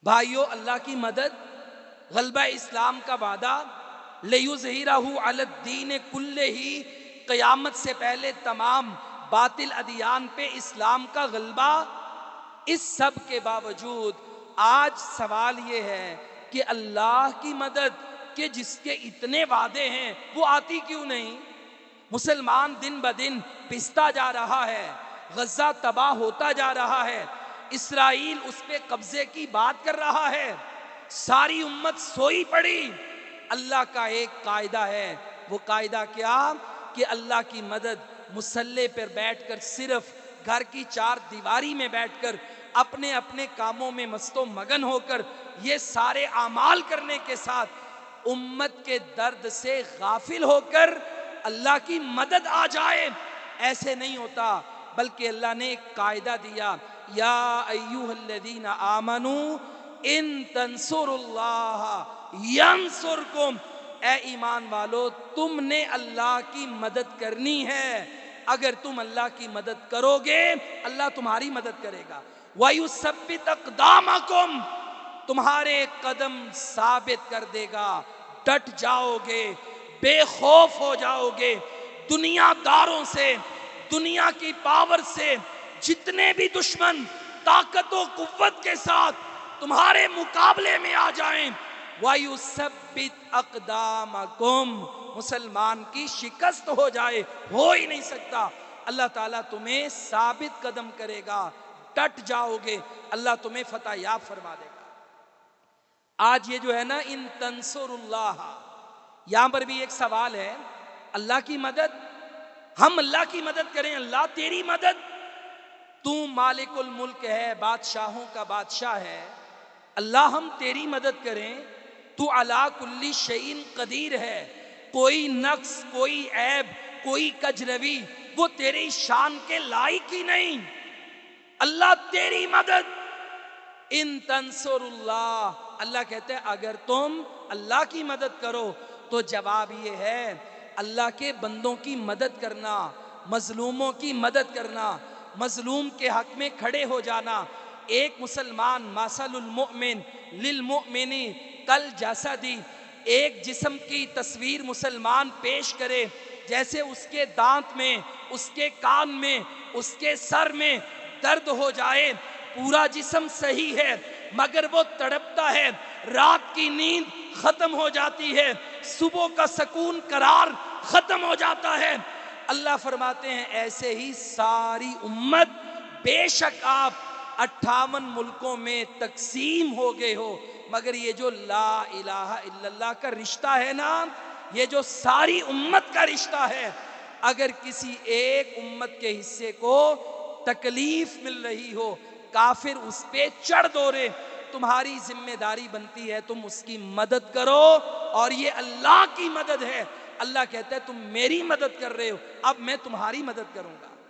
بھائیو، اللہ کی مدد، غلبہ اسلام کا وعدہ، لِیُظْہِرَہُ عَلَى الدِّینِ کُلِّہ، قیامت سے پہلے تمام باطل ادیان پہ اسلام کا غلبہ۔ اس سب کے باوجود آج سوال یہ ہے کہ اللہ کی مدد کہ جس کے اتنے وعدے ہیں وہ آتی کیوں نہیں؟ مسلمان دن بدن پستا جا رہا ہے، غزہ تباہ ہوتا جا رہا ہے، اسرائیل اس پہ قبضے کی بات کر رہا ہے، ساری امت سوئی پڑی۔ اللہ کا ایک قاعدہ ہے، وہ قاعدہ کیا؟ کہ اللہ کی مدد مصلے پر بیٹھ کر، صرف گھر کی چار دیواری میں بیٹھ کر، اپنے اپنے کاموں میں مست و مگن ہو کر، یہ سارے اعمال کرنے کے ساتھ امت کے درد سے غافل ہو کر اللہ کی مدد آ جائے، ایسے نہیں ہوتا۔ بلکہ اللہ نے ایک قاعدہ دیا، یا ایھا الذین آمنوا ان تنصروا اللہ ینصرکم، اے ایمان والو تم نے اللہ کی مدد کرنی ہے، اگر تم اللہ کی مدد کرو گے اللہ تمہاری مدد کرے گا۔ وَيُثَبِّتْ أَقْدَامَكُمْ، تمہارے قدم ثابت کر دے گا، ڈٹ جاؤ گے، بے خوف ہو جاؤ گے۔ دنیا داروں سے، دنیا کی پاور سے، جتنے بھی دشمن طاقت و قوت کے ساتھ تمہارے مقابلے میں آ جائیں، وَيُثَبِّتْ أَقْدَامَكُمْ، مسلمان کی شکست ہو جائے، ہو ہی نہیں سکتا۔ اللہ تعالیٰ تمہیں ثابت قدم کرے گا، ڈٹ جاؤ گے، اللہ تمہیں فتح یاب فرما دے گا۔ آج یہ جو ہے نا، ان تنصر اللہ، یہاں پر بھی ایک سوال ہے، اللہ کی مدد، ہم اللہ کی مدد کریں، اللہ تیری مدد، تو مالک الملک ہے، بادشاہوں کا بادشاہ ہے، اللہ ہم تیری مدد کریں، تو علی کل شیء قدیر ہے، کوئی نقص، کوئی عیب، کوئی کجروی وہ تیری شان کے لائق ہی نہیں، اللہ تیری مدد۔ ان تنصر اللہ، اللہ کہتے ہیں اگر تم اللہ کی مدد کرو تو جواب یہ ہے اللہ کے بندوں کی مدد کرنا، مظلوموں کی مدد کرنا، مظلوم کے حق میں کھڑے ہو جانا۔ ایک مسلمان مثل المؤمن للمؤمن کالجسد، ایک جسم کی تصویر مسلمان پیش کرے جیسے اس کے دانت میں، اس کے کان میں، اس کے سر میں درد ہو جائے، پورا جسم صحیح ہے مگر وہ تڑپتا ہے، رات کی نیند ختم ہو جاتی ہے، صبح کا سکون قرار ختم ہو جاتا ہے۔ اللہ فرماتے ہیں ایسے ہی ساری امت، بے شک آپ 58 ملکوں میں تقسیم ہو گئے ہو، مگر یہ جو لا الہ الا اللہ کا رشتہ ہے نا، یہ جو ساری امت کا رشتہ ہے، اگر کسی ایک امت کے حصے کو تکلیف مل رہی ہو، کافر اس پہ چڑھ دوڑے، تمہاری ذمہ داری بنتی ہے تم اس کی مدد کرو، اور یہ اللہ کی مدد ہے۔ اللہ کہتا ہے تم میری مدد کر رہے ہو، اب میں تمہاری مدد کروں گا۔